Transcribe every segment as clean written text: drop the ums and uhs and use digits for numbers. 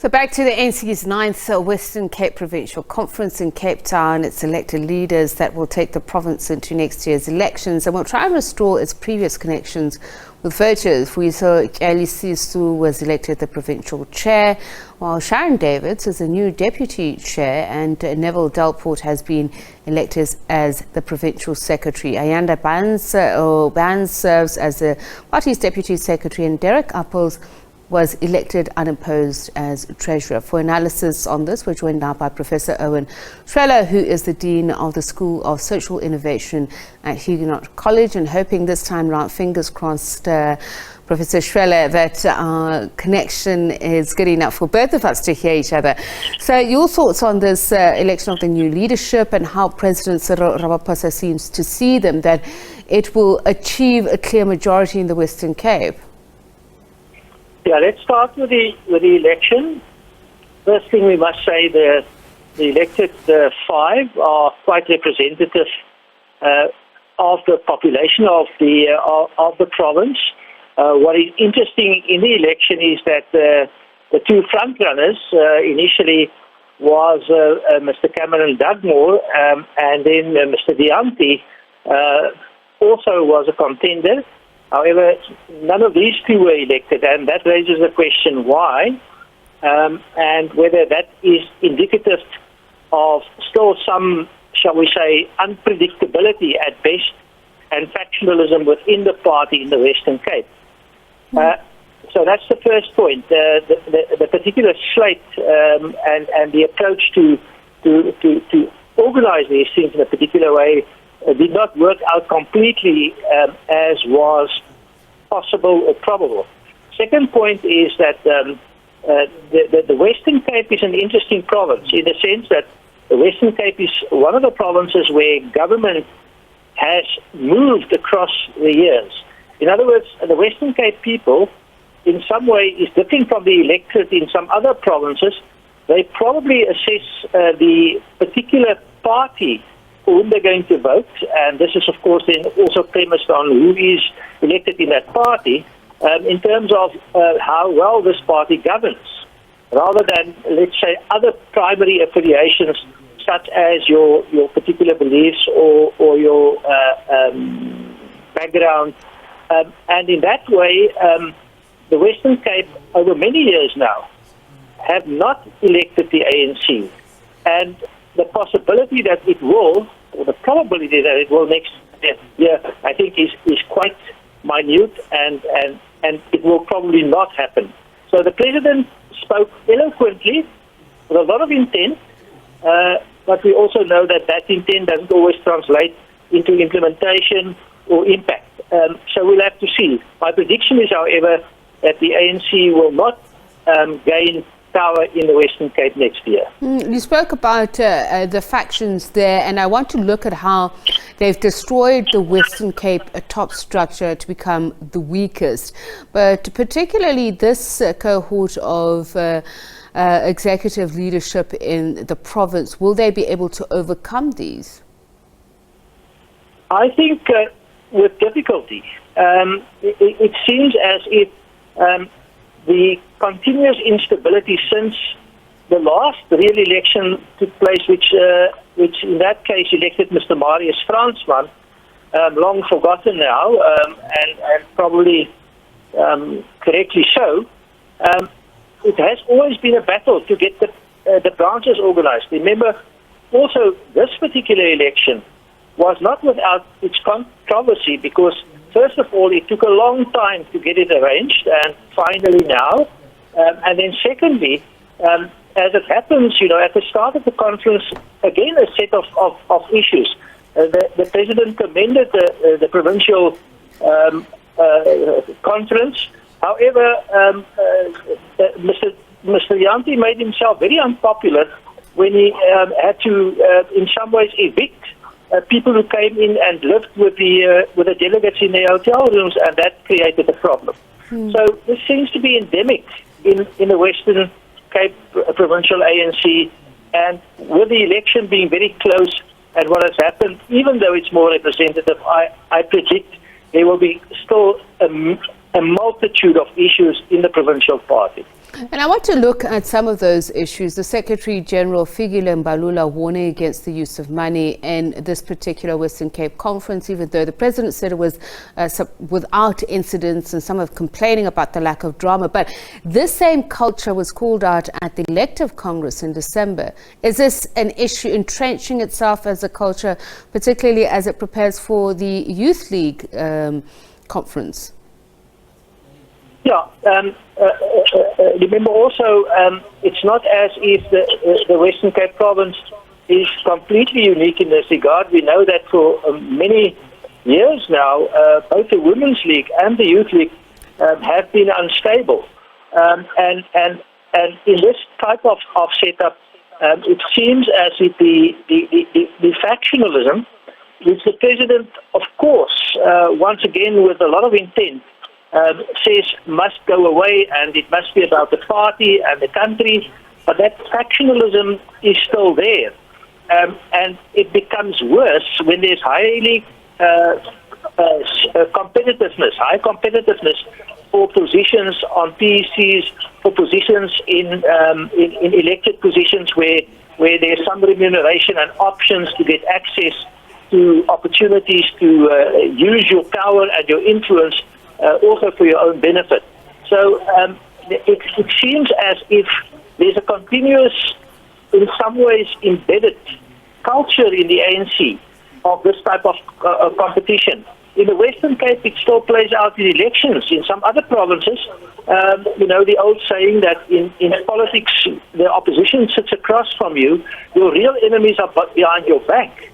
So back to the ANC's 9th Western Cape Provincial Conference in Cape Town. It's elected leaders that will take the province into next year's elections and will try and restore its previous connections with voters. Vuyiso Tyhalisisu was elected the provincial chair, while Sharon Davids is the new deputy chair, and Neville Delport has been elected as the provincial secretary. Ayanda Bans serves as the party's deputy secretary, and Derek Appels was elected unopposed as treasurer. For analysis on this, we're joined now by Professor Erwin Schwella, who is the Dean of the School of Social Innovation at Hugenote College, and hoping this time round, fingers crossed, Professor Schwella, that our connection is good enough for both of us to hear each other. So your thoughts on this election of the new leadership and how President Cyril Ramaphosa seems to see them, that it will achieve a clear majority in the Western Cape? Yeah, let's start with the election. First thing we must say, the elected five are quite representative of the population of the province. What is interesting in the election is that the two frontrunners initially was Mr. Cameron Dugmore and then Mr. Dianti also was a contender. However, none of these two were elected, and that raises the question why, and whether that is indicative of still some, shall we say, unpredictability at best, and factionalism within the party in the Western Cape. So that's the first point. The particular slate and the approach to organize these things in a particular way did not work out completely as was possible or probable. Second point is that the Western Cape is an interesting province in the sense that the Western Cape is one of the provinces where government has moved across the years. In other words, the Western Cape people in some way is different from the electorate in some other provinces. They probably assess the particular party for whom they're going to vote, and this is of course then also premised on who is elected in that party in terms of how well this party governs, rather than, let's say, other primary affiliations such as your particular beliefs or your background. And in that way, the Western Cape over many years now have not elected the ANC, and the possibility that it will, or the probability that it will next year, I think is quite minute, and it will probably not happen. So the President spoke eloquently with a lot of intent, but we also know that intent doesn't always translate into implementation or impact. So we'll have to see. My prediction is, however, that the ANC will not gain power in the Western Cape next year. You spoke about the factions there, and I want to look at how they've destroyed the Western Cape top structure to become the weakest. But particularly this cohort of executive leadership in the province, will they be able to overcome these? I think with difficulty. It seems as if the continuous instability since the last real election took place, which in that case elected Mr. Marius Fransman, long forgotten now, and probably correctly so. It has always been a battle to get the branches organized. Remember, also this particular election was not without its controversy, because first of all, it took a long time to get it arranged, and finally now. And then secondly, as it happens, at the start of the conference, again, a set of issues. The President commended the provincial conference. However, Mr. Yanti made himself very unpopular when he had to, in some ways, evict people who came in and lived with the delegates in their hotel rooms, and that created a problem. So this seems to be endemic in the Western Cape Provincial ANC, and with the election being very close and what has happened, even though it's more representative, I predict there will be still a multitude of issues in the provincial party. And I want to look at some of those issues. The Secretary General Fikile Mbalula warning against the use of money in this particular Western Cape conference, even though the President said it was without incidents, and some are complaining about the lack of drama. But this same culture was called out at the elective Congress in December. Is this an issue entrenching itself as a culture, particularly as it prepares for the Youth League conference? Yeah, remember also, it's not as if the Western Cape province is completely unique in this regard. We know that for many years now, both the Women's League and the Youth League have been unstable. And in this type of setup, it seems as if the factionalism, which the President, of course, once again with a lot of intent, says must go away, and it must be about the party and the country, but that factionalism is still there. And it becomes worse when there's high competitiveness for positions on PECs, for positions in elected positions where there's some remuneration and options to get access to opportunities to use your power and your influence also for your own benefit. So it seems as if there's a continuous, in some ways embedded culture in the ANC of this type of competition. In the Western Cape, it still plays out in elections. In some other provinces, the old saying that in politics, the opposition sits across from you, your real enemies are behind your back.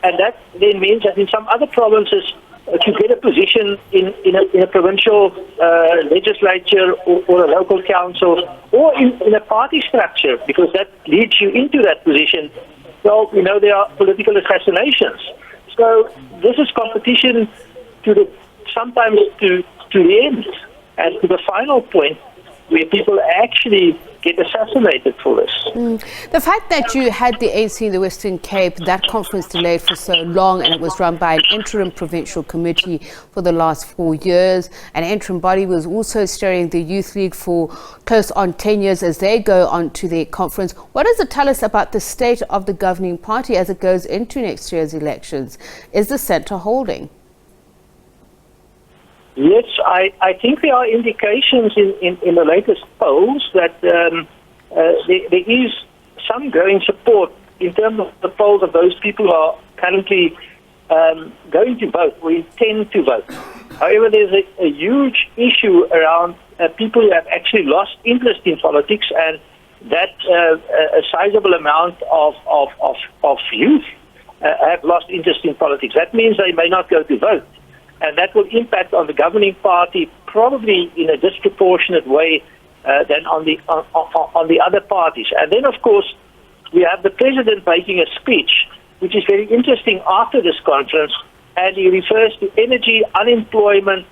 And that then means that in some other provinces, to get a position in a provincial legislature or a local council or in a party structure, because that leads you into that position, well, there are political assassinations. So this is competition sometimes to the end and to the final point where people actually get assassinated for this. The fact that you had the ANC in the Western Cape, that conference delayed for so long, and it was run by an interim provincial committee for the last 4 years. An interim body was also steering the Youth League for close on 10 years as they go on to their conference. What does it tell us about the state of the governing party as it goes into next year's elections? Is the centre holding? Yes, I think there are indications in the latest polls that there is some growing support in terms of the polls of those people who are currently going to vote or intend to vote. However, there's a huge issue around people who have actually lost interest in politics, and that a sizable amount of youth have lost interest in politics. That means they may not go to vote. And that will impact on the governing party probably in a disproportionate way than on the other parties. And then, of course, we have the President making a speech, which is very interesting after this conference, and he refers to energy, unemployment,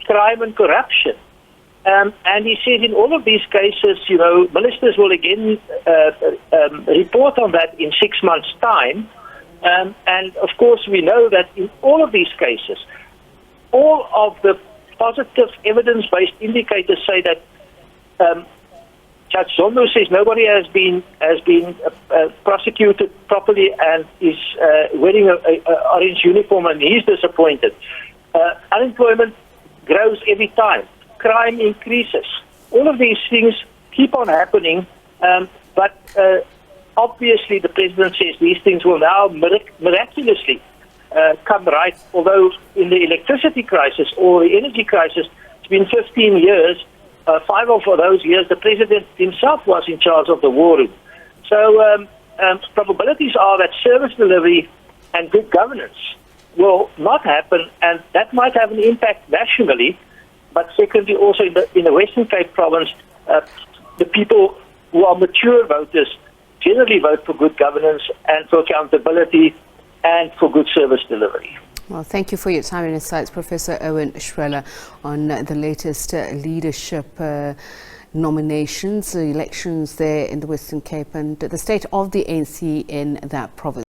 crime and corruption. And he says in all of these cases, ministers will again report on that in 6 months' time. And, of course, we know that in all of these cases, all of the positive evidence-based indicators say that Judge Zondo says nobody has been prosecuted properly and is wearing an orange uniform, and he's disappointed. Unemployment grows every time. Crime increases. All of these things keep on happening, but obviously the President says these things will now miraculously come right, although in the electricity crisis or the energy crisis, it's been 15 years. 5 of those years, the President himself was in charge of the war room. So probabilities are that service delivery and good governance will not happen, and that might have an impact nationally, but secondly also in the Western Cape province, the people who are mature voters generally vote for good governance and for accountability and for good service delivery. Well, thank you for your time and insights, Professor Erwin Schwella, on the latest leadership nominations, elections there in the Western Cape, and the state of the ANC in that province.